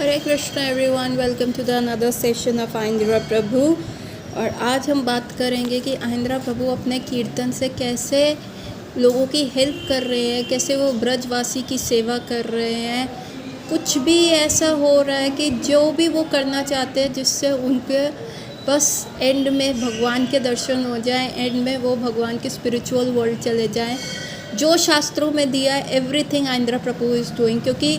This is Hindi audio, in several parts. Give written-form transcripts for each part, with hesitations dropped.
Hare Krishna everyone, welcome to the another session of Aindra Prabhu. और आज हम बात करेंगे कि आइंद्रा प्रभु अपने कीर्तन से कैसे लोगों की हेल्प कर रहे हैं, कैसे वो ब्रजवासी की सेवा कर रहे हैं। कुछ भी ऐसा हो रहा है कि जो भी वो करना चाहते हैं जिससे उनके बस एंड में भगवान के दर्शन हो जाएं, एंड में वो भगवान के स्पिरिचुअल वर्ल्ड चले जाएं। जो शास्त्रों में दिया है एवरीथिंग आइंद्रा प्रभु इज़ डूइंग, क्योंकि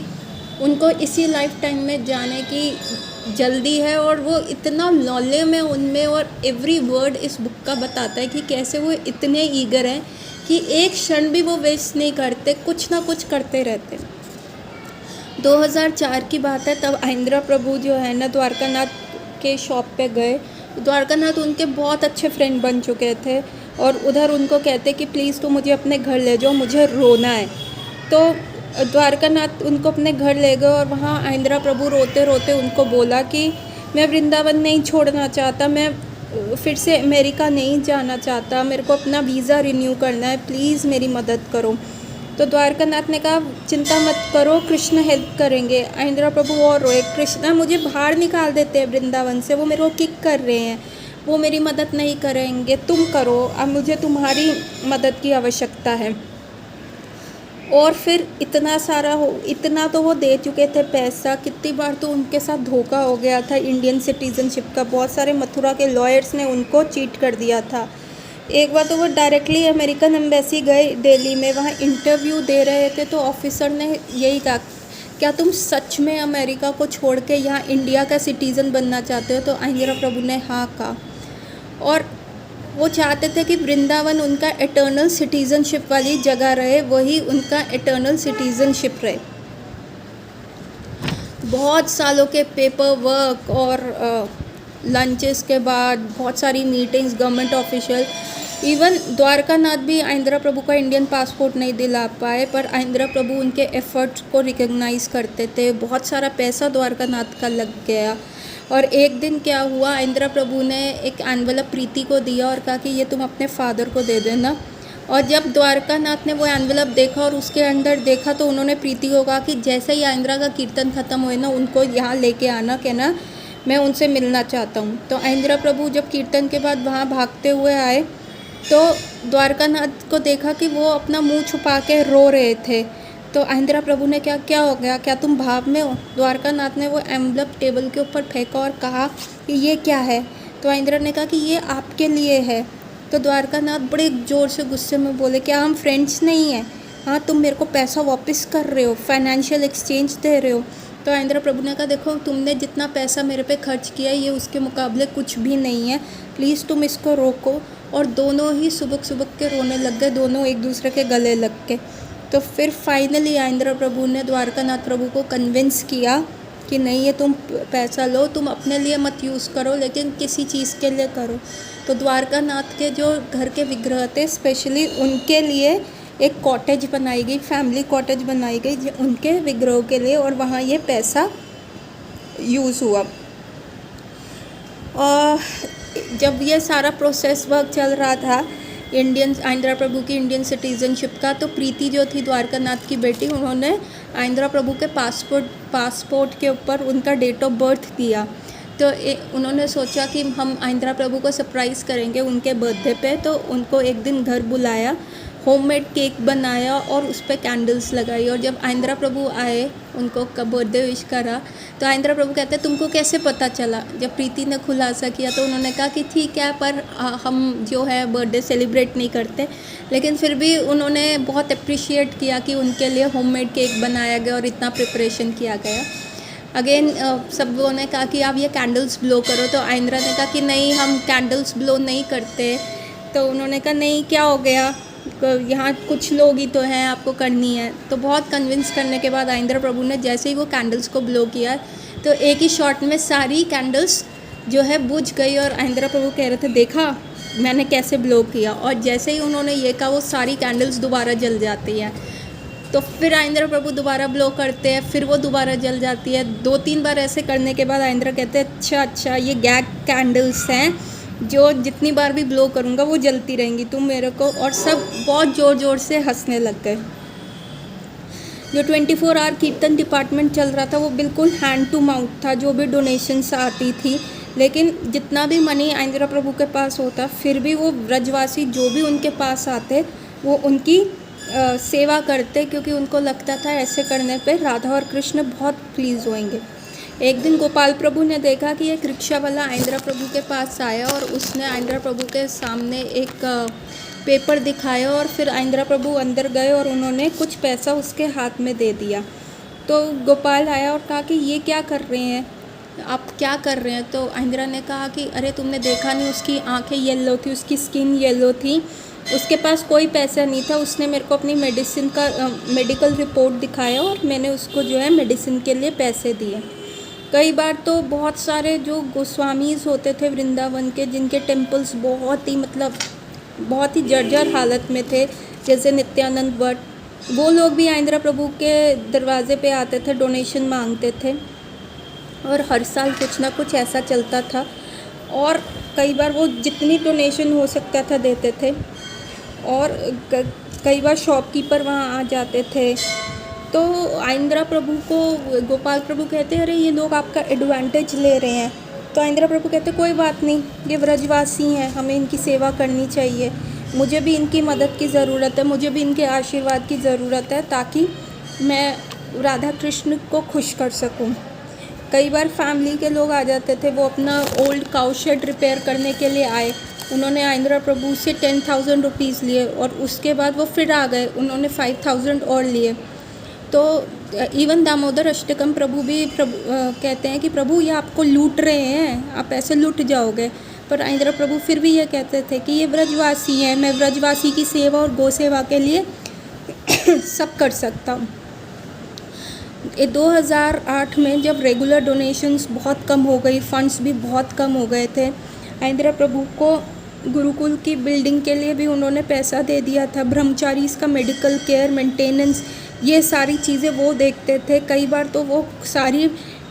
उनको इसी लाइफ टाइम में जाने की जल्दी है और वो इतना नॉलेज में उनमें, और एवरी वर्ड इस बुक का बताता है कि कैसे वो इतने ईगर हैं कि एक क्षण भी वो वेस्ट नहीं करते, कुछ ना कुछ करते रहते हैं। 2004 की बात है, तब आइंद्रा प्रभु जो है ना द्वारकानाथ के शॉप पे गए। द्वारकानाथ उनके बहुत अच्छे फ्रेंड बन चुके थे और उधर उनको कहते कि प्लीज़ तो मुझे अपने घर ले जाओ, मुझे रोना है। तो द्वारकानाथ उनको अपने घर ले गए और वहाँ आइंद्रा प्रभु रोते रोते उनको बोला कि मैं वृंदावन नहीं छोड़ना चाहता, मैं फिर से अमेरिका नहीं जाना चाहता, मेरे को अपना वीज़ा रिन्यू करना है, प्लीज़ मेरी मदद करो। तो द्वारकानाथ ने कहा चिंता मत करो, कृष्ण हेल्प करेंगे। आइंद्रा प्रभु और रोए, कृष्णा मुझे बाहर निकाल देते हैं वृंदावन से, वो मेरे को किक कर रहे हैं, वो मेरी मदद नहीं करेंगे, तुम करो, अब मुझे तुम्हारी मदद की आवश्यकता है। और फिर इतना तो वो दे चुके थे पैसा। कितनी बार तो उनके साथ धोखा हो गया था इंडियन सिटीज़नशिप का, बहुत सारे मथुरा के लॉयर्स ने उनको चीट कर दिया था। एक बार तो वो डायरेक्टली अमेरिकन एम्बेसी गए दिल्ली में, वहाँ इंटरव्यू दे रहे थे तो ऑफिसर ने यही कहा क्या तुम सच में अमेरिका को छोड़ के यहाँ इंडिया का सिटीज़न बनना चाहते हो? तो आइंद्रा प्रभु ने हाँ कहा। और वो चाहते थे कि वृंदावन उनका एटर्नल सिटीज़नशिप वाली जगह रहे, वही उनका एटर्नल सिटीज़नशिप रहे। बहुत सालों के पेपर वर्क और लंचेस के बाद बहुत सारी meetings, government official, even Dwarkanath भी आइंद्रा प्रभु का इंडियन पासपोर्ट नहीं दिला पाए, पर आइंद्रा प्रभु उनके एफर्ट्स को रिकग्नाइज़ करते थे। बहुत सारा पैसा द्वारकानाथ का लग गया। और एक दिन क्या हुआ, आइंद्रा प्रभु ने एक एनवलप प्रीति को दिया और कहा कि ये तुम अपने फादर को दे देना। और जब द्वारकानाथ ने वो एनवलप देखा और उसके अंदर देखा तो उन्होंने प्रीति को कहा कि जैसे ही आइंद्रा का कीर्तन ख़त्म हुए ना, उनको यहाँ लेके आना, कहना मैं उनसे मिलना चाहता हूँ। तो आइंद्रा प्रभु जब कीर्तन के बाद वहाँ भागते हुए आए तो द्वारकानाथ को देखा कि वो अपना मुँह छुपा के रो रहे थे। तो आइंद्रा प्रभु ने क्या हो गया, क्या तुम भाव में हो? द्वारकानाथ ने वो एम्बलप टेबल के ऊपर फेंका और कहा कि ये क्या है? तो आइंद्रा ने कहा कि ये आपके लिए है। तो द्वारकानाथ बड़े ज़ोर से गुस्से में बोले क्या हम फ्रेंड्स नहीं हैं? हाँ, तुम मेरे को पैसा वापस कर रहे हो, फाइनेंशियल एक्सचेंज दे रहे हो। तो आइंद्रा प्रभु ने कहा देखो तुमने जितना पैसा मेरे पे खर्च किया ये उसके मुकाबले कुछ भी नहीं है, प्लीज़ तुम इसको रोको। और दोनों ही सुबक सुबक के रोने लग गए, दोनों एक दूसरे के गले लग के। तो फिर फाइनली आइंद्रा प्रभु ने द्वारकानाथ प्रभु को कन्विंस किया कि नहीं, ये तुम पैसा लो, तुम अपने लिए मत यूज़ करो लेकिन किसी चीज़ के लिए करो। तो द्वारकानाथ के जो घर के विग्रह थे स्पेशली उनके लिए एक कॉटेज बनाई गई, फैमिली कॉटेज बनाई गई उनके विग्रहों के लिए, और वहाँ ये पैसा यूज़ हुआ। और जब ये सारा प्रोसेस वर्क चल रहा था इंडियन आइंद्रा प्रभु की इंडियन सिटीज़नशिप का, तो प्रीति जो थी द्वारकानाथ की बेटी, उन्होंने आइंद्रा प्रभु के पासपोर्ट के ऊपर उनका डेट ऑफ बर्थ दिया। तो उन्होंने सोचा कि हम आइंद्रा प्रभु को सरप्राइज़ करेंगे उनके बर्थडे पे। तो उनको एक दिन घर बुलाया, होममेड केक बनाया और उस पर कैंडल्स लगाई। और जब आइंद्रा प्रभु आए, उनको बर्थडे विश करा, तो आइंद्रा प्रभु कहते तुमको कैसे पता चला? जब प्रीति ने खुलासा किया तो उन्होंने कहा कि ठीक है, पर हम जो है बर्थडे सेलिब्रेट नहीं करते। लेकिन फिर भी उन्होंने बहुत अप्रिशिएट किया कि उनके लिए होममेड केक बनाया गया और इतना प्रिपरेशन किया गया। अगेन सब लोगों ने कहा कि आप ये कैंडल्स ब्लो करो। तो आइंद्रा ने कहा कि नहीं, हम कैंडल्स ब्लो नहीं करते। तो उन्होंने कहा नहीं, क्या हो गया, यहाँ कुछ लोग ही तो हैं, आपको करनी है। तो बहुत कन्विंस करने के बाद आइंद्रा प्रभु ने जैसे ही वो कैंडल्स को ब्लो किया तो एक ही शॉट में सारी कैंडल्स जो है बुझ गई। और आइंद्रा प्रभु कह रहे थे देखा मैंने कैसे ब्लो किया। और जैसे ही उन्होंने ये कहा वो सारी कैंडल्स दोबारा जल जाती हैं। तो फिर आइंद्रा प्रभु दोबारा ब्लो करते हैं, फिर वो दोबारा जल जाती है। 2-3 बार ऐसे करने के बाद आइंद्रा कहते हैं अच्छा ये गैग कैंडल्स हैं, जो जितनी बार भी ब्लो करूँगा वो जलती रहेंगी, तुम मेरे को। और सब बहुत ज़ोर ज़ोर से हंसने लग गए। जो 24 आवर कीर्तन डिपार्टमेंट चल रहा था वो बिल्कुल हैंड टू माउथ था, जो भी डोनेशंस आती थी। लेकिन जितना भी मनी आइंद्रा प्रभु के पास होता, फिर भी वो ब्रजवासी जो भी उनके पास आते वो उनकी सेवा करते, क्योंकि उनको लगता था ऐसे करने पे राधा और कृष्ण बहुत प्लीज़ होंगे। एक दिन गोपाल प्रभु ने देखा कि एक रिक्शा वाला आइंद्रा प्रभु के पास आया और उसने आइंद्रा प्रभु के सामने एक पेपर दिखाया, और फिर आइंद्रा प्रभु अंदर गए और उन्होंने कुछ पैसा उसके हाथ में दे दिया। तो गोपाल आया और कहा कि ये क्या कर रहे हैं, आप क्या कर रहे हैं? तो आइंद्रा ने कहा कि अरे तुमने देखा नहीं, उसकी आंखें येलो थी, उसकी स्किन येलो थी, उसके पास कोई पैसा नहीं था, उसने मेरे को अपनी मेडिसिन का मेडिकल रिपोर्ट दिखाया और मैंने उसको जो है मेडिसिन के लिए पैसे दिए। कई बार तो बहुत सारे जो गोस्वामीज़ होते थे वृंदावन के, जिनके टेम्पल्स बहुत ही जर्जर हालत में थे, जैसे नित्यानंद भट्ट, वो लोग भी आइंद्रा प्रभु के दरवाजे पे आते थे, डोनेशन मांगते थे, और हर साल कुछ ना कुछ ऐसा चलता था। और कई बार वो जितनी डोनेशन हो सकता था देते थे, और कई बार शॉपकीपर वहाँ आ जाते थे। तो आइंद्रा प्रभु को गोपाल प्रभु कहते अरे ये लोग आपका एडवांटेज ले रहे हैं। तो आइंद्रा प्रभु कहते कोई बात नहीं, ये व्रजवासी हैं, हमें इनकी सेवा करनी चाहिए, मुझे भी इनकी मदद की ज़रूरत है, मुझे भी इनके आशीर्वाद की ज़रूरत है, ताकि मैं राधा कृष्ण को खुश कर सकूं। कई बार फैमिली के लोग आ जाते थे, वो अपना ओल्ड काउ शेड रिपेयर करने के लिए आए, उन्होंने आइंद्रा प्रभु से 10,000 रुपीज़ लिए, और उसके बाद वो फिर आ गए, उन्होंने 5,000 और लिए। तो इवन दामोदर अष्टकम प्रभु भी कहते हैं कि प्रभु ये आपको लूट रहे हैं, आप ऐसे लूट जाओगे। पर आइंद्रा प्रभु फिर भी ये कहते थे कि ये व्रजवासी हैं, मैं व्रजवासी की सेवा और गौ सेवा के लिए सब कर सकता हूँ। 2008 में जब रेगुलर डोनेशंस बहुत कम हो गई, फंड्स भी बहुत कम हो गए थे, आइंद्रा प्रभु को गुरुकुल की बिल्डिंग के लिए भी उन्होंने पैसा दे दिया था। ब्रह्मचारीज़ का मेडिकल केयर, मेंटेनेंस, ये सारी चीज़ें वो देखते थे। कई बार तो वो सारी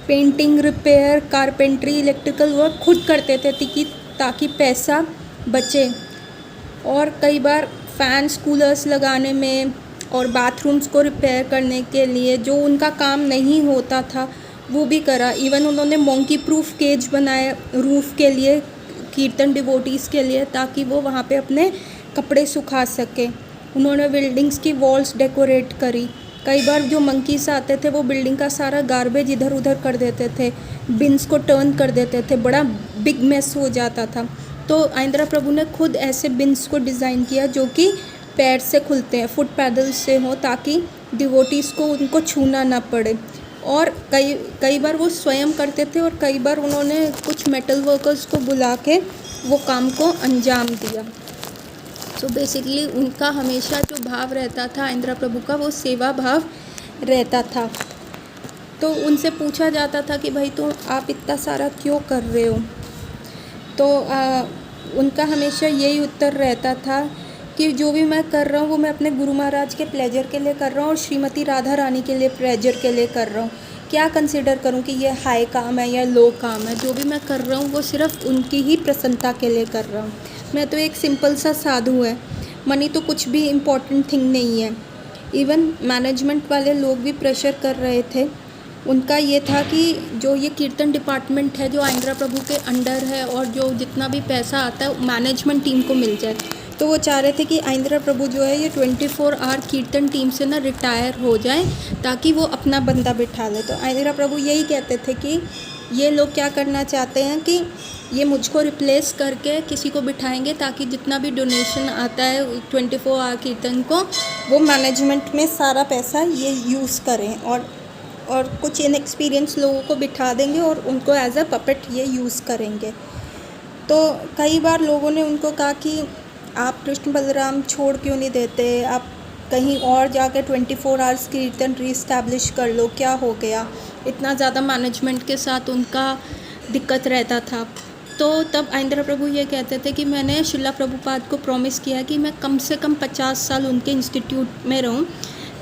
painting, repair, carpentry, electrical work खुद करते थे ताकि पैसा बचे। और कई बार फैंस, कूलर्स लगाने में और बाथरूम्स को रिपेयर करने के लिए जो उनका काम नहीं होता था वो भी करा। इवन उन्होंने मोंकी प्रूफ केज बनाया रूफ़ के लिए, कीर्तन डिवोटीज़ के लिए, ताकि वो वहाँ पे अपने कपड़े सुखा सके। उन्होंने बिल्डिंग्स की वॉल्स डेकोरेट करी। कई बार जो मंकीस आते थे वो बिल्डिंग का सारा गार्बेज इधर उधर कर देते थे, बिन्स को टर्न कर देते थे, बड़ा बिग मेस हो जाता था। तो आइंद्रा प्रभु ने खुद ऐसे बिन्स को डिज़ाइन किया जो कि पैर से खुलते हैं, फुट पैडल से हो, ताकि डिवोटीज़ को उनको छूना ना पड़े। और कई बार वो स्वयं करते थे, और कई बार उन्होंने कुछ मेटल वर्कर्स को बुला के वो काम को अंजाम दिया। तो बेसिकली उनका हमेशा जो भाव रहता था आइंद्रा प्रभु का, वो सेवा भाव रहता था। तो उनसे पूछा जाता था कि भाई तो आप इतना सारा क्यों कर रहे हो? तो उनका हमेशा यही उत्तर रहता था कि जो भी मैं कर रहा हूँ वो मैं अपने गुरु महाराज के प्लेजर के लिए कर रहा हूँ और श्रीमती राधा रानी के लिए प्लेजर के लिए कर रहा हूँ। क्या कंसिडर करूँ कि ये हाई काम है या लो काम है? जो भी मैं कर रहा हूँ वो सिर्फ उनकी ही प्रसन्नता के लिए कर रहा हूँ। मैं तो एक सिंपल सा साधु है, मनी तो कुछ भी इम्पोर्टेंट थिंग नहीं है। इवन मैनेजमेंट वाले लोग भी प्रेशर कर रहे थे। उनका ये था कि जो ये कीर्तन डिपार्टमेंट है जो आइंद्रा प्रभु के अंडर है, और जो जितना भी पैसा आता है मैनेजमेंट टीम को मिल जाए। तो वो चाह रहे थे कि आइंद्रा प्रभु जो है ये 24 आवर कीर्तन टीम से ना रिटायर हो जाए, ताकि वो अपना बंदा बिठा ले। तो आइंद्रा प्रभु यही कहते थे कि ये लोग क्या करना चाहते हैं कि ये मुझको रिप्लेस करके किसी को बिठाएंगे, ताकि जितना भी डोनेशन आता है 24 आवर कीर्तन को, वो मैनेजमेंट में सारा पैसा ये यूज़ करें, और कुछ इनएक्सपीरियंस लोगों को बिठा देंगे और उनको एज अ पपेट ये यूज़ करेंगे। तो कई बार लोगों ने उनको कहा कि आप कृष्ण बलराम छोड़ क्यों नहीं देते, आप कहीं और जाकर 24 आवर्स कीर्तन रीस्टैब्लिश कर लो, क्या हो गया? इतना ज़्यादा मैनेजमेंट के साथ उनका दिक्कत रहता था। तो तब आइंद्रा प्रभु ये कहते थे कि मैंने शिला प्रभुपाद को प्रॉमिस किया कि मैं कम से कम 50 साल उनके इंस्टीट्यूट में रहूं।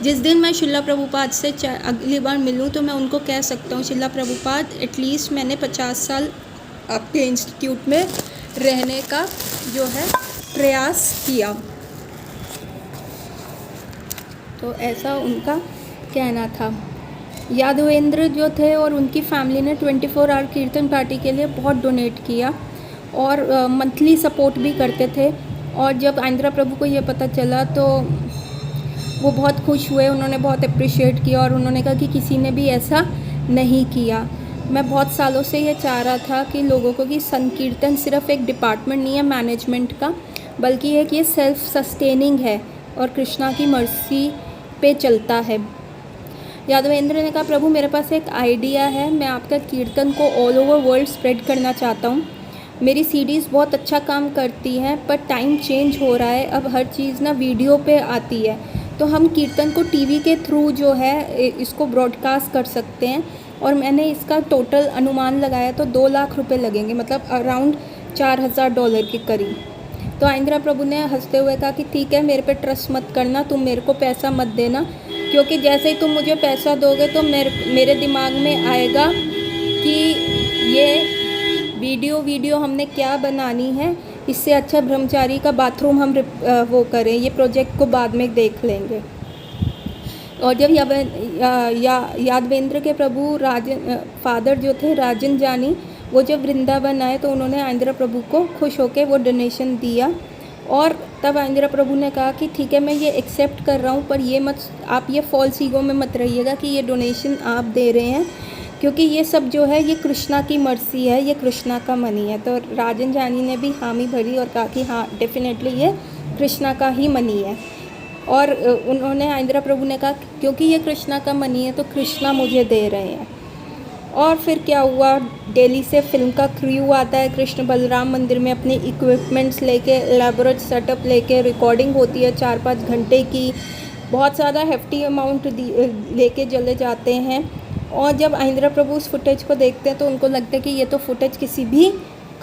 जिस दिन मैं शिला प्रभुपाद से अगली बार मिलूं तो मैं उनको कह सकता हूं, शिला प्रभुपाद एटलीस्ट मैंने 50 साल आपके इंस्टीट्यूट में रहने का जो है प्रयास किया। तो ऐसा उनका कहना था। यादवेंद्र जो थे और उनकी फैमिली ने 24 आवर कीर्तन पार्टी के लिए बहुत डोनेट किया और मंथली सपोर्ट भी करते थे। और जब आंध्रा प्रभु को ये पता चला तो वो बहुत खुश हुए, उन्होंने बहुत अप्रिशिएट किया और उन्होंने कहा कि किसी ने भी ऐसा नहीं किया। मैं बहुत सालों से ये चाह रहा था कि लोगों को कि संकीर्तन सिर्फ एक डिपार्टमेंट नहीं है मैनेजमेंट का, बल्कि एक ये सेल्फ सस्टेनिंग है और कृष्णा की मर्सी पे चलता है। यादवेंद्र ने कहा, प्रभु मेरे पास एक आइडिया है, मैं आपका कीर्तन को ऑल ओवर वर्ल्ड स्प्रेड करना चाहता हूँ। मेरी सीडीज़ बहुत अच्छा काम करती हैं पर टाइम चेंज हो रहा है, अब हर चीज़ ना वीडियो पे आती है, तो हम कीर्तन को टीवी के थ्रू जो है इसको ब्रॉडकास्ट कर सकते हैं। और मैंने इसका टोटल अनुमान लगाया तो 2 लाख रुपए लगेंगे, मतलब अराउंड $4,000 के करीब। तो आंध्रा प्रभु ने हंसते हुए कहा कि ठीक है, मेरे पे ट्रस्ट मत करना, तुम मेरे को पैसा मत देना, क्योंकि जैसे ही तुम मुझे पैसा दोगे तो मेरे दिमाग में आएगा कि ये वीडियो हमने क्या बनानी है, इससे अच्छा ब्रह्मचारी का बाथरूम हम वो करें, ये प्रोजेक्ट को बाद में देख लेंगे। और जब यादवेंद्र के प्रभु फादर जो थे राजन जानी, वो जब वृंदावन आए तो उन्होंने आंध्रा प्रभु को खुश होकर वो डोनेशन दिया। और तब आंध्रा प्रभु ने कहा कि ठीक है, मैं ये एक्सेप्ट कर रहा हूँ, पर ये मत, आप ये फॉल्स ईगो में मत रहिएगा कि ये डोनेशन आप दे रहे हैं, क्योंकि ये सब जो है ये कृष्णा की मर्सी है, ये कृष्णा का मनी है। तो राजन जानी ने भी हामी भरी और कहा कि हाँ डेफिनेटली ये कृष्णा का ही मनी है। और उन्होंने आंध्रा प्रभु ने कहा क्योंकि ये कृष्णा का मनी है तो कृष्णा मुझे दे रहे हैं। और फिर क्या हुआ, दिल्ली से फिल्म का क्रू आता है कृष्ण बलराम मंदिर में अपने इक्विपमेंट्स लेके, एलैबोरेट सेटअप लेके, रिकॉर्डिंग होती है 4-5 घंटे की, बहुत ज़्यादा हेफ्टी अमाउंट लेके चले जाते हैं। और जब आंध्रा प्रभु उस फुटेज को देखते हैं तो उनको लगता है कि ये तो फुटेज किसी भी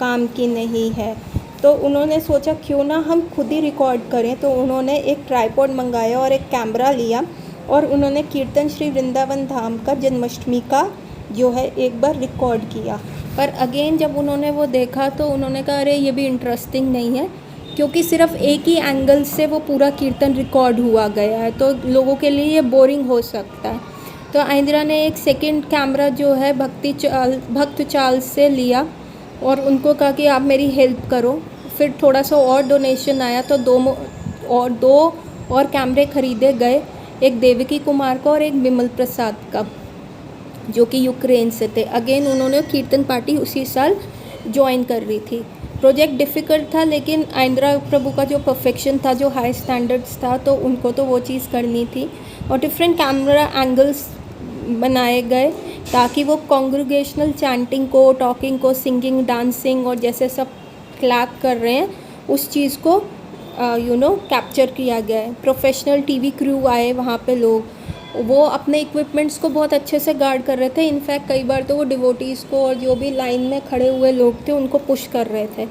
काम की नहीं है, तो उन्होंने सोचा क्यों ना हम खुद ही रिकॉर्ड करें। तो उन्होंने एक ट्राइपॉड मंगाया और एक कैमरा लिया और उन्होंने कीर्तन श्री वृंदावन धाम का जन्माष्टमी का जो है एक बार रिकॉर्ड किया। पर अगेन जब उन्होंने वो देखा तो उन्होंने कहा अरे ये भी इंटरेस्टिंग नहीं है, क्योंकि सिर्फ एक ही एंगल से वो पूरा कीर्तन रिकॉर्ड हुआ गया है, तो लोगों के लिए ये बोरिंग हो सकता है। तो आंध्रा ने एक सेकंड कैमरा जो है भक्त चाल से लिया और उनको कहा कि आप मेरी हेल्प करो। फिर थोड़ा सा और डोनेशन आया तो दो और कैमरे खरीदे गए, एक देवकी कुमार का और एक विमल प्रसाद का, जो कि यूक्रेन से थे। अगेन उन्होंने कीर्तन पार्टी उसी साल ज्वाइन कर रही थी। प्रोजेक्ट डिफ़िकल्ट था, लेकिन आंध्रा प्रभु का जो परफेक्शन था, जो हाई स्टैंडर्ड्स था, तो उनको तो वो चीज़ करनी थी। और डिफरेंट कैमरा एंगल्स बनाए गए ताकि वो कॉन्ग्रीगेशनल चैंटिंग को, टॉकिंग को, सिंगिंग, डांसिंग और जैसे सब क्लैप कर रहे हैं उस चीज़ को कैप्चर किया गया है। प्रोफेशनल टीवी क्रू आए वहाँ पे, लोग वो अपने इक्विपमेंट्स को बहुत अच्छे से गार्ड कर रहे थे। इनफैक्ट कई बार तो वो डिवोटीज़ को और जो भी लाइन में खड़े हुए लोग थे उनको पुश कर रहे थे।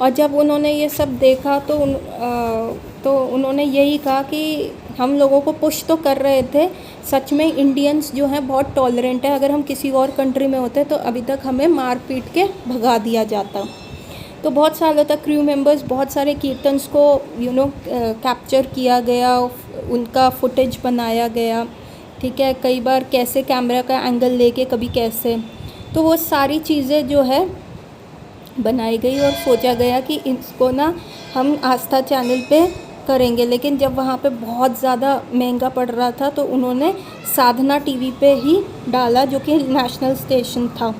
और जब उन्होंने ये सब देखा तो उन्होंने यही कहा कि हम लोगों को पुश तो कर रहे थे, सच में इंडियंस जो हैं बहुत टॉलरेंट है, अगर हम किसी और कंट्री में होते तो अभी तक हमें मार पीट के भगा दिया जाता। तो बहुत सालों तक क्रू मेंबर्स, बहुत सारे कीर्तन्स को कैप्चर किया गया, उनका फुटेज बनाया गया, ठीक है, कई बार कैसे कैमरा का एंगल लेके, कभी कैसे, तो वो सारी चीज़ें जो है बनाई गई और सोचा गया कि इसको ना हम आस्था चैनल पे करेंगे। लेकिन जब वहाँ पे बहुत ज़्यादा महंगा पड़ रहा था तो उन्होंने साधना टीवी पे ही डाला, जो कि नेशनल स्टेशन था,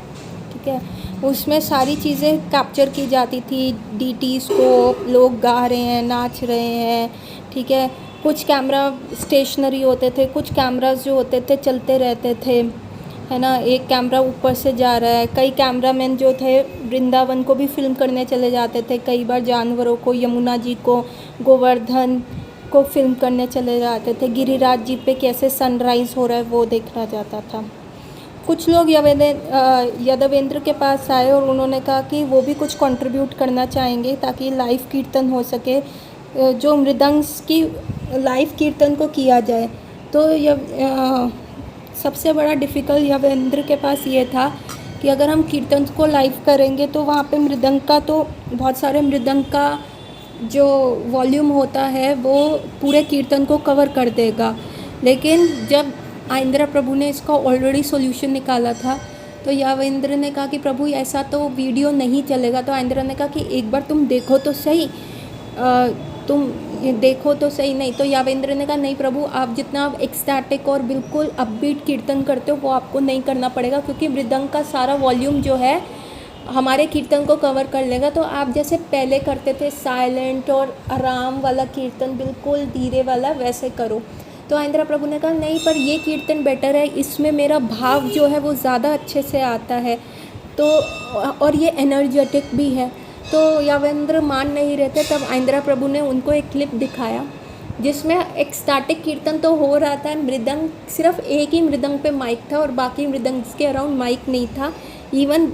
ठीक है। उसमें सारी चीज़ें कैप्चर की जाती थी, डीटीज़ को, लोग गा रहे हैं, नाच रहे हैं, ठीक है। कुछ कैमरा स्टेशनरी होते थे, कुछ कैमरास जो होते थे चलते रहते थे, है ना, एक कैमरा ऊपर से जा रहा है। कई कैमरामैन जो थे वृंदावन को भी फिल्म करने चले जाते थे, कई बार जानवरों को, यमुना जी को, गोवर्धन को फिल्म करने चले जाते थे, गिरिराज जी पे कैसे सनराइज़ हो रहा है वो देखना जाता था। कुछ लोग यादवेंद्र के पास आए और उन्होंने कहा कि वो भी कुछ कंट्रीब्यूट करना चाहेंगे ताकि लाइव कीर्तन हो सके, जो मृदंग की लाइव कीर्तन को किया जाए। तो सबसे बड़ा डिफ़िकल्ट यादवेंद्र के पास ये था कि अगर हम कीर्तन को लाइव करेंगे तो वहाँ पे मृदंग का, तो बहुत सारे मृदंग का जो वॉल्यूम होता है वो पूरे कीर्तन को कवर कर देगा। लेकिन जब आइंद्रा प्रभु ने इसका ऑलरेडी सॉल्यूशन निकाला था। तो यावेंद्र ने कहा कि प्रभु ऐसा तो वीडियो नहीं चलेगा। तो आइंद्रा ने कहा कि एक बार तुम देखो तो सही, तुम ये देखो तो सही। नहीं तो यावेंद्र ने कहा नहीं प्रभु, आप जितना एक्सटैटिक और बिल्कुल अपबीट कीर्तन करते हो वो आपको नहीं करना पड़ेगा, क्योंकि मृदंग का सारा वॉल्यूम जो है हमारे कीर्तन को कवर कर लेगा। तो आप जैसे पहले करते थे साइलेंट और आराम वाला कीर्तन, बिल्कुल धीरे वाला, वैसे करो। तो आइंद्रा प्रभु ने कहा नहीं, पर ये कीर्तन बेटर है, इसमें मेरा भाव जो है वो ज़्यादा अच्छे से आता है, तो और ये एनर्जेटिक भी है। तो यावेंद्र मान नहीं रहे थे। तब आइंद्रा प्रभु ने उनको एक क्लिप दिखाया जिसमें एक स्टैटिक कीर्तन तो हो रहा था, मृदंग सिर्फ एक ही मृदंग पे माइक था और बाकी मृदंग के अराउंड माइक नहीं था। इवन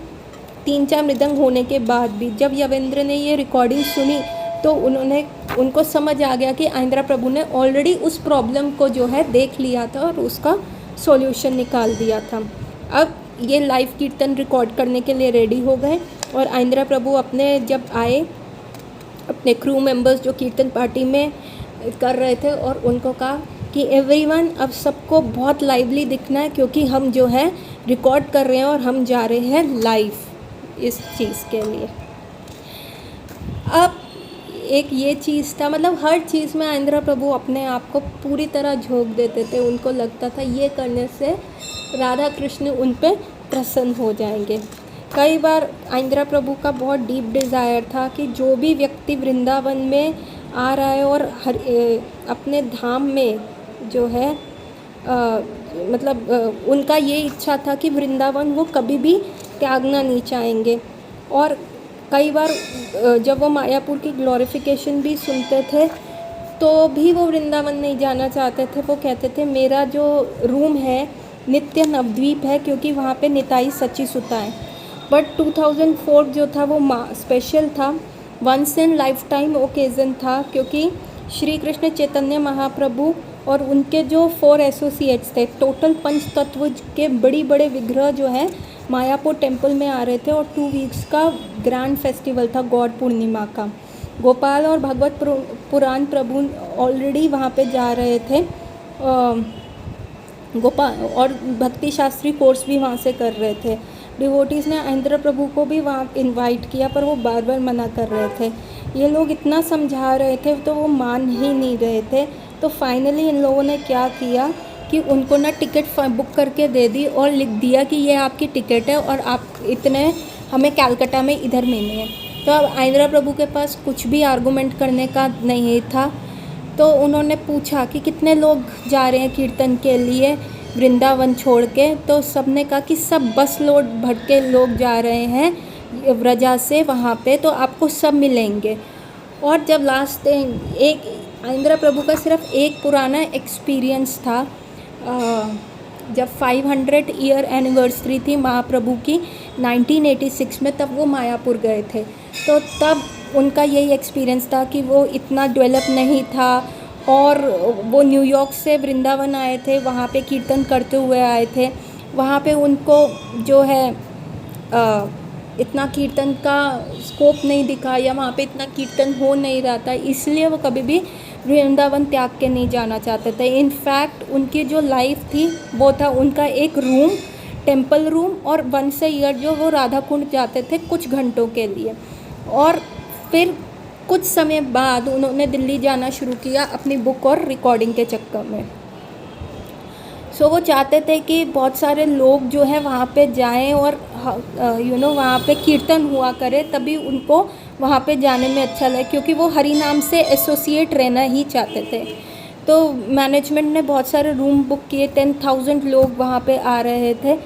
3-4 मृदंग होने के बाद भी जब यावेंद्र ने ये रिकॉर्डिंग सुनी तो उनको समझ आ गया कि आइंद्रा प्रभु ने ऑलरेडी उस प्रॉब्लम को जो है देख लिया था और उसका सॉल्यूशन निकाल दिया था। अब ये लाइव कीर्तन रिकॉर्ड करने के लिए रेडी हो गए और आइंद्रा प्रभु अपने जब आए, अपने क्रू मेंबर्स जो कीर्तन पार्टी में कर रहे थे, और उनको कहा कि एवरीवन अब सबको बहुत लाइवली दिखना है, क्योंकि हम जो है रिकॉर्ड कर रहे हैं और हम जा रहे हैं लाइव इस चीज़ के लिए। अब एक ये चीज़ था, मतलब हर चीज़ में आइंद्रा प्रभु अपने आप को पूरी तरह झोंक देते थे। उनको लगता था ये करने से राधा कृष्ण उन पे प्रसन्न हो जाएंगे। कई बार आइंद्रा प्रभु का बहुत डीप डिज़ायर था कि जो भी व्यक्ति वृंदावन में आ रहा है और अपने धाम में जो है उनका ये इच्छा था कि वृंदावन वो कभी भी त्यागना नहीं चाहेंगे। और कई बार जब वो मायापुर की ग्लोरिफिकेशन भी सुनते थे तो भी वो वृंदावन नहीं जाना चाहते थे। वो कहते थे मेरा जो रूम है नित्य नवद्वीप है, क्योंकि वहाँ पे निताई सच्ची सुता है। बट 2004 जो था वो स्पेशल था, once in life time occasion था, क्योंकि श्री कृष्ण चैतन्य महाप्रभु और उनके जो 4 एसोसिएट्स थे, टोटल 5 तत्व के बड़ी बड़े विग्रह जो है मायापुर टेम्पल में आ रहे थे और 2 वीक्स का ग्रैंड फेस्टिवल था गौर पूर्णिमा का। गोपाल और भगवत पुराण प्रभु ऑलरेडी वहाँ पे जा रहे थे, गोपाल और भक्ति शास्त्री कोर्स भी वहाँ से कर रहे थे। डिवोटीज़ ने आइंद्रा प्रभु को भी वहाँ इनवाइट किया, पर वो बार बार मना कर रहे थे। ये लोग इतना समझा रहे थे तो वो मान ही नहीं रहे थे। तो फाइनली इन लोगों ने क्या किया कि उनको ना टिकट बुक करके दे दी और लिख दिया कि ये आपकी टिकट है और आप इतने हमें कलकत्ता में इधर मिलने हैं। तो अब आइंद्रा प्रभु के पास कुछ भी आर्गूमेंट करने का नहीं था। तो उन्होंने पूछा कि कितने लोग जा रहे हैं कीर्तन के लिए वृंदावन छोड़ के। तो सब ने कहा कि सब बस लोड भर के लोग जा रहे हैं व्रजा से वहाँ पे, तो आपको सब मिलेंगे। और जब लास्ट एक आइंद्रा प्रभु का सिर्फ एक पुराना एक्सपीरियंस था, जब 500 ईयर एनिवर्सरी थी महाप्रभु की 1986 में, तब वो मायापुर गए थे। तो तब उनका यही एक्सपीरियंस था कि वो इतना डेवलप नहीं था और वो न्यूयॉर्क से वृंदावन आए थे, वहाँ पे कीर्तन करते हुए आए थे। वहाँ पे उनको जो है इतना कीर्तन का स्कोप नहीं दिखा या वहाँ पे इतना कीर्तन हो नहीं रहा था, इसलिए वो कभी भी वृंदावन त्याग के नहीं जाना चाहते थे। इनफैक्ट उनकी जो लाइफ थी वो था उनका एक रूम, टेम्पल रूम, और वंस ए ईयर जो वो राधा कुंड जाते थे कुछ घंटों के लिए। और फिर कुछ समय बाद उन्होंने दिल्ली जाना शुरू किया अपनी बुक और रिकॉर्डिंग के चक्कर में। सो वो चाहते थे कि बहुत सारे लोग जो है वहाँ पे जाएं और वहाँ पे कीर्तन हुआ करे, तभी उनको वहाँ पे जाने में अच्छा लगे, क्योंकि वो हरि नाम से एसोसिएट रहना ही चाहते थे। तो मैनेजमेंट ने बहुत सारे रूम बुक किए, 10,000 लोग वहाँ पे आ रहे थे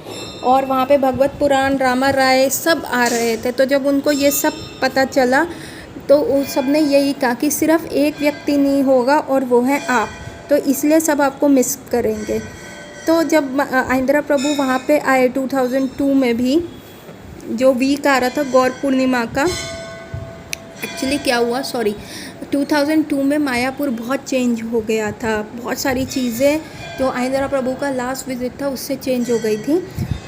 और वहाँ पे भगवत पुराण, रामा राय सब आ रहे थे। तो जब उनको ये सब पता चला तो उस सब ने यही कहा कि सिर्फ एक व्यक्ति नहीं होगा और वो है आप, तो इसलिए सब आपको मिस करेंगे। तो जब आइंद्रा प्रभु वहाँ पे आए 2002 में भी जो वीक आ रहा था गौर पूर्णिमा का, एक्चुअली क्या हुआ 2002 में मायापुर बहुत चेंज हो गया था। बहुत सारी चीज़ें जो आइंद्रा प्रभु का लास्ट विजिट था उससे चेंज हो गई थी।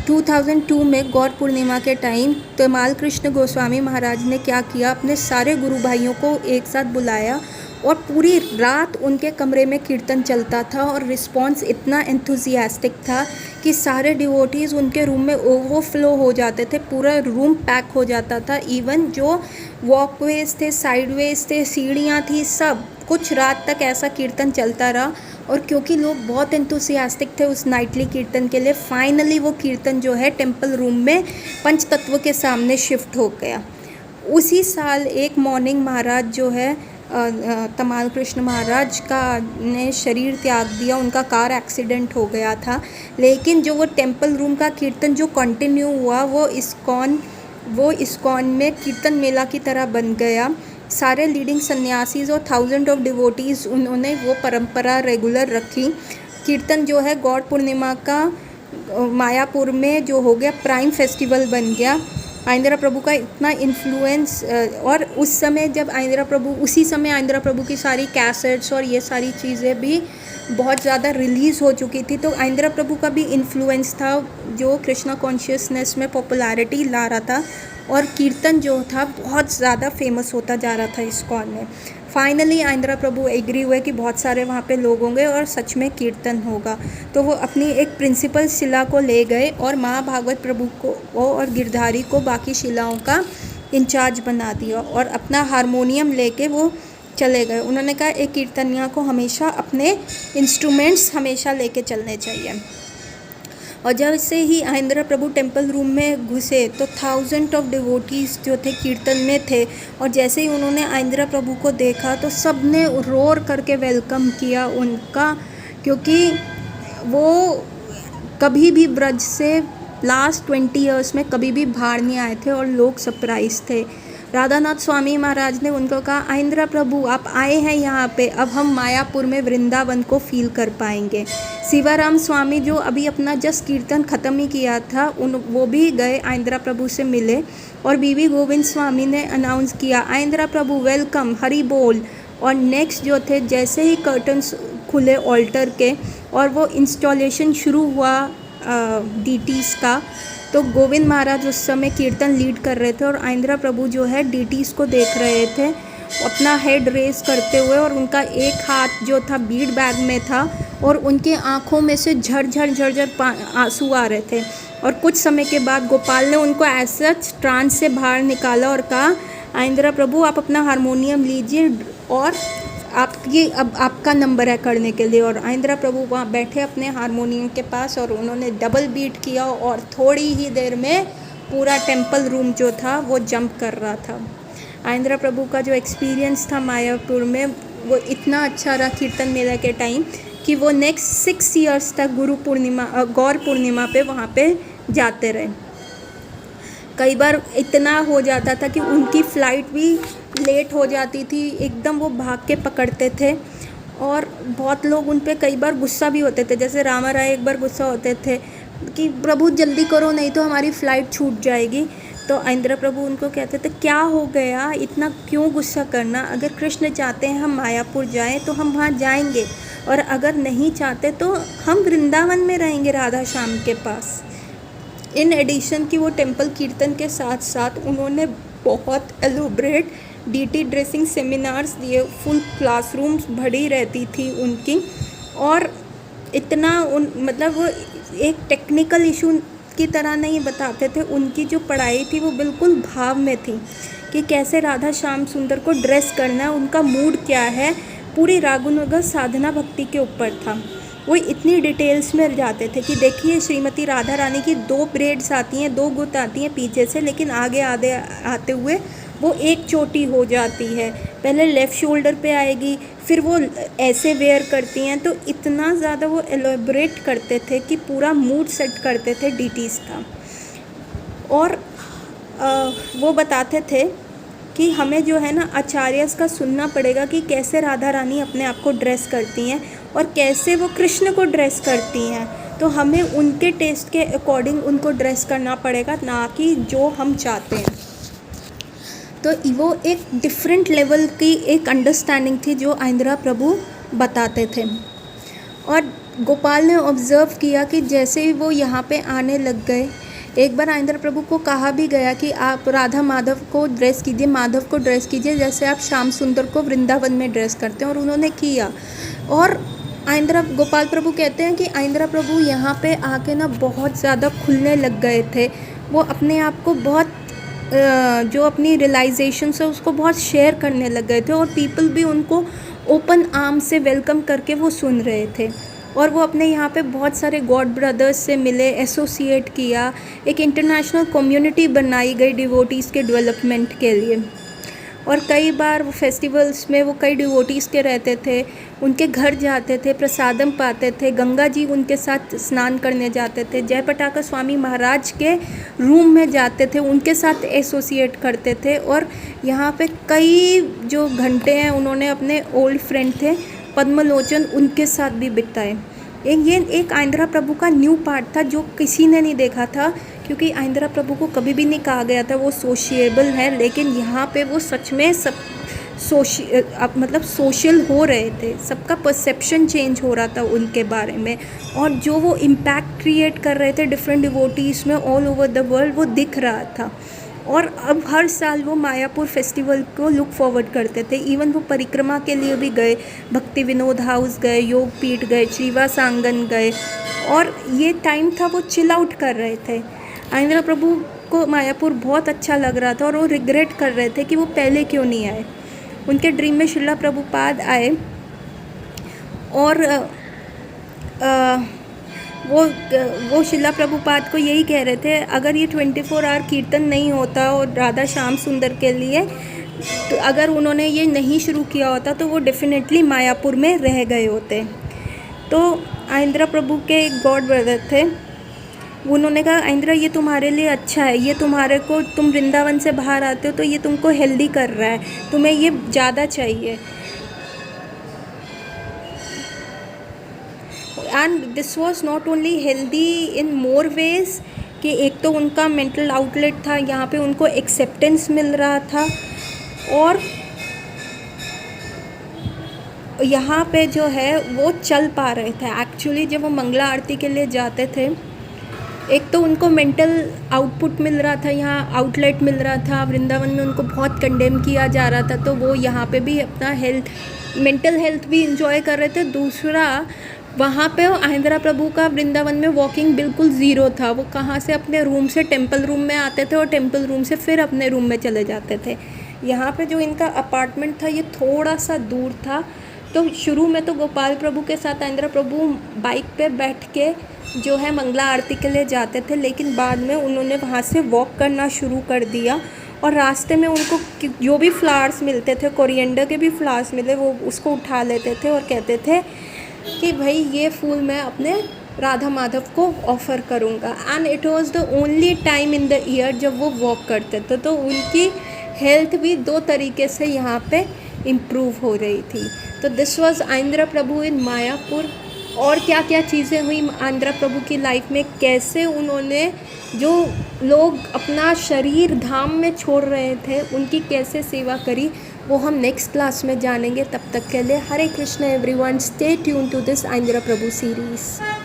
2002 में गौर पूर्णिमा के टाइम तमाल कृष्ण गोस्वामी महाराज ने क्या किया, अपने सारे गुरु भाइयों को एक साथ बुलाया और पूरी रात उनके कमरे में कीर्तन चलता था और रिस्पॉन्स इतना एंथुजियास्टिक था कि सारे डिवोटीज़ उनके रूम में ओवरफ्लो हो जाते थे, पूरा रूम पैक हो जाता था। इवन जो वॉकवेज थे, साइडवेज थे, सीढ़ियाँ थी, सब कुछ रात तक ऐसा कीर्तन चलता रहा। और क्योंकि लोग बहुत एंथुसियास्टिक थे उस नाइटली कीर्तन के लिए, फाइनली वो कीर्तन जो है टेम्पल रूम में पंच तत्व के सामने शिफ्ट हो गया। उसी साल एक मॉर्निंग महाराज जो है तमाल कृष्ण महाराज का ने शरीर त्याग दिया, उनका कार एक्सीडेंट हो गया था। लेकिन जो वो टेम्पल रूम का कीर्तन जो कंटिन्यू हुआ वो इस्कॉन में कीर्तन मेला की तरह बन गया। सारे लीडिंग सन्यासीज और थाउजेंड ऑफ डिवोटीज़ उन्होंने वो परंपरा रेगुलर रखी। कीर्तन जो है गौड़ पूर्णिमा का मायापुर में जो हो गया प्राइम फेस्टिवल बन गया। आइंद्रा प्रभु का इतना इन्फ्लुएंस, और उस समय जब उसी समय आइंद्रा प्रभु की सारी कैसेट्स और ये सारी चीज़ें भी बहुत ज़्यादा रिलीज़ हो चुकी थी, तो आइंद्रा प्रभु का भी इन्फ्लुएंस था जो कृष्णा कॉन्शियसनेस में पॉपुलैरिटी ला रहा था, और कीर्तन जो था बहुत ज़्यादा फेमस होता जा रहा था इस्कॉन में। फाइनली आइंद्रा प्रभु एग्री हुए कि बहुत सारे वहाँ पे लोग होंगे और सच में कीर्तन होगा, तो वो अपनी एक प्रिंसिपल शिला को ले गए और महाभागवत प्रभु को और गिरधारी को बाकी शिलाओं का इंचार्ज बना दिया और अपना हारमोनियम लेके वो चले गए। उन्होंने कहा एक कीर्तनिया को हमेशा अपने इंस्ट्रूमेंट्स हमेशा लेके चलने चाहिए। और जब से ही आइंद्रा प्रभु टेम्पल रूम में घुसे तो थाउजेंड ऑफ डिवोटीज़ जो थे कीर्तन में थे, और जैसे ही उन्होंने आइंद्रा प्रभु को देखा तो सब ने रोर करके वेलकम किया उनका, क्योंकि वो कभी भी ब्रज से लास्ट 20 ईयर्स में कभी भी बाहर नहीं आए थे और लोग सरप्राइज थे। राधानाथ स्वामी महाराज ने उनको कहा आइंद्रा प्रभु आप आए हैं यहाँ पे, अब हम मायापुर में वृंदावन को फील कर पाएंगे। शिवाराम स्वामी जो अभी अपना जस्ट कीर्तन ख़त्म ही किया था वो भी गए आइंद्रा प्रभु से मिले, और बीवी गोविंद स्वामी ने अनाउंस किया आइंद्रा प्रभु वेलकम हरि बोल। और नेक्स्ट जो थे जैसे ही कर्टन्स खुले ऑल्टर के और वो इंस्टॉलेशन शुरू हुआ डीटीज़ का, तो गोविंद महाराज उस समय कीर्तन लीड कर रहे थे और आइंद्रा प्रभु जो है डीटीज़ को देख रहे थे अपना हेड रेस करते हुए, और उनका एक हाथ जो था बीड बैग में था और उनके आँखों में से झरझर आंसू आ रहे थे। और कुछ समय के बाद गोपाल ने उनको ऐसा ट्रांस से बाहर निकाला और कहा आइंद्रा प्रभु आप अपना हारमोनियम लीजिए और अब आपका नंबर है करने के लिए। और आइंद्रा प्रभु वहाँ बैठे अपने हारमोनियम के पास और उन्होंने डबल बीट किया और थोड़ी ही देर में पूरा टेम्पल रूम जो था वो जंप कर रहा था। आइंद्रा प्रभु का जो एक्सपीरियंस था मायापुर में वो इतना अच्छा रहा कीर्तन मेला के टाइम कि वो नेक्स्ट 6 ईयर्स तक गौर पूर्णिमा पे वहाँ पे जाते रहे। कई बार इतना हो जाता था कि उनकी फ़्लाइट भी लेट हो जाती थी, एकदम वो भाग के पकड़ते थे, और बहुत लोग उन पे कई बार गुस्सा भी होते थे। जैसे रामा राय एक बार गुस्सा होते थे कि प्रभु जल्दी करो नहीं तो हमारी फ़्लाइट छूट जाएगी। तो आइंद्रा प्रभु उनको कहते थे क्या हो गया, इतना क्यों गुस्सा करना, अगर कृष्ण चाहते हैं हम मायापुर जाएं तो हम वहाँ जाएंगे, और अगर नहीं चाहते तो हम वृंदावन में रहेंगे राधा श्याम के पास। इन एडिशन की वो टेम्पल कीर्तन के साथ साथ उन्होंने बहुत एलोब्रेट डीटी ड्रेसिंग सेमिनार्स दिए, फुल क्लासरूम्स भरी रहती थी उनकी, और इतना मतलब वो एक टेक्निकल इशू की तरह नहीं बताते थे। उनकी जो पढ़ाई थी वो बिल्कुल भाव में थी कि कैसे राधा श्याम सुंदर को ड्रेस करना है, उनका मूड क्या है, पूरी रागुनुगा साधना भक्ति के ऊपर था। वो इतनी डिटेल्स में जाते थे कि देखिए श्रीमती राधा रानी की 2 ब्रेड्स आती हैं, 2 गुत आती हैं पीछे से, लेकिन आगे आते हुए वो एक चोटी हो जाती है, पहले लेफ़्ट शोल्डर पे आएगी, फिर वो ऐसे वेयर करती हैं। तो इतना ज़्यादा वो एलोबरेट करते थे कि पूरा मूड सेट करते थे डीटीज़ का। और वो बताते थे कि हमें जो है ना आचार्यस का सुनना पड़ेगा कि कैसे राधा रानी अपने आप को ड्रेस करती हैं और कैसे वो कृष्ण को ड्रेस करती हैं, तो हमें उनके टेस्ट के अकॉर्डिंग उनको ड्रेस करना पड़ेगा, ना कि जो हम चाहते हैं। तो वो एक डिफरेंट लेवल की एक अंडरस्टैंडिंग थी जो आइंद्रा प्रभु बताते थे। और गोपाल ने ऑब्ज़र्व किया कि जैसे ही वो यहाँ पे आने लग गए एक बार आइंद्र प्रभु को कहा भी गया कि आप राधा माधव को ड्रेस कीजिए, माधव को ड्रेस कीजिए, जैसे आप श्याम सुंदर को वृंदावन में ड्रेस करते हैं, और उन्होंने किया। और गोपाल प्रभु कहते हैं कि आइंद्र प्रभु यहाँ पे आके ना बहुत ज़्यादा खुलने लग गए थे। वो अपने आप को बहुत जो अपनी रियलाइजेशन है उसको बहुत शेयर करने लग गए थे, और पीपल भी उनको ओपन आर्म से वेलकम करके वो सुन रहे थे। और वो अपने यहाँ पे बहुत सारे गॉड ब्रदर्स से मिले, एसोसिएट किया, एक इंटरनेशनल कम्युनिटी बनाई गई डिवोटीज़ के डेवलपमेंट के लिए। और कई बार वो फेस्टिवल्स में वो कई डिवोटीज़ के रहते थे, उनके घर जाते थे, प्रसादम पाते थे, गंगा जी उनके साथ स्नान करने जाते थे, जय पटाका स्वामी महाराज के रूम में जाते थे, उनके साथ एसोसिएट करते थे। और यहाँ पे कई जो घंटे हैं उन्होंने अपने ओल्ड फ्रेंड थे पद्मलोचन, उनके साथ भी बिताए। ये एक आइंद्रा प्रभु का न्यू पार्ट था जो किसी ने नहीं देखा था, क्योंकि आइंद्रा प्रभु को कभी भी नहीं कहा गया था वो सोशिएबल है, लेकिन यहाँ पे वो सच में सब सोशल हो रहे थे, सबका परसेप्शन चेंज हो रहा था उनके बारे में, और जो वो इम्पैक्ट क्रिएट कर रहे थे डिफरेंट डिवोटीज़ में ऑल ओवर द वर्ल्ड, वो दिख रहा था। और अब हर साल वो मायापुर फेस्टिवल को लुक फॉरवर्ड करते थे। इवन वो परिक्रमा के लिए भी गए, भक्ति विनोद हाउस गए, योग पीठ गए, श्रीवास आंगन गए, और ये टाइम था वो चिल आउट कर रहे थे। आइंद्रा प्रभु को मायापुर बहुत अच्छा लग रहा था, और वो रिग्रेट कर रहे थे कि वो पहले क्यों नहीं आए। उनके ड्रीम में श्रीला प्रभुपाद आए, और वो शिला प्रभुपाद को यही कह रहे थे, अगर ये 24 आवर कीर्तन नहीं होता और राधा श्याम सुंदर के लिए, तो अगर उन्होंने ये नहीं शुरू किया होता तो वो डेफिनेटली मायापुर में रह गए होते। तो आइंद्रा प्रभु के एक गॉड ब्रदर थे, उन्होंने कहा आइंद्रा ये तुम्हारे लिए अच्छा है, ये तुम्हारे को, तुम वृंदावन से बाहर आते हो तो ये तुमको हेल्दी कर रहा है, तुम्हें ये ज़्यादा चाहिए। And this was not only healthy in more ways, कि एक तो उनका मेंटल आउटलेट था, यहाँ पे उनको एक्सेप्टेंस मिल रहा था, और यहाँ पे जो है वो चल पा रहे थे। एक्चुअली जब वो मंगला आरती के लिए जाते थे, एक तो उनको मेंटल आउटपुट मिल रहा था, यहाँ आउटलेट मिल रहा था, वृंदावन में उनको बहुत कंडेम किया जा रहा था, तो वो यहाँ पे भी अपना मेंटल हेल्थ भी इंजॉय कर रहे थे। दूसरा, वहाँ पे आइंद्रा प्रभु का वृंदावन में वॉकिंग बिल्कुल ज़ीरो था, वो कहाँ से अपने रूम से टेंपल रूम में आते थे और टेंपल रूम से फिर अपने रूम में चले जाते थे। यहाँ पे जो इनका अपार्टमेंट था ये थोड़ा सा दूर था, तो शुरू में तो गोपाल प्रभु के साथ आइंद्रा प्रभु बाइक पे बैठ के जो है मंगला आरती के लिए जाते थे, लेकिन बाद में उन्होंने वहाँ से वॉक करना शुरू कर दिया, और रास्ते में उनको जो भी फ्लावर्स मिलते थे, कोरिएंडर के भी फ्लावर्स मिले, वो उसको उठा लेते थे और कहते थे कि भाई ये फूल मैं अपने राधा माधव को ऑफ़र करूँगा। And it was the only time in the year जब वो वॉक करते थे, तो उनकी हेल्थ भी 2 तरीके से यहाँ पे इम्प्रूव हो रही थी। तो दिस वाज आइंद्रा प्रभु इन मायापुर। और क्या क्या चीज़ें हुई आइंद्रा प्रभु की लाइफ में, कैसे उन्होंने जो लोग अपना शरीर धाम में छोड़ रहे थे उनकी कैसे सेवा करी, वो हम नेक्स्ट क्लास में जानेंगे। तब तक के लिए Hare Krishna everyone, stay tune to this Aindra Prabhu series.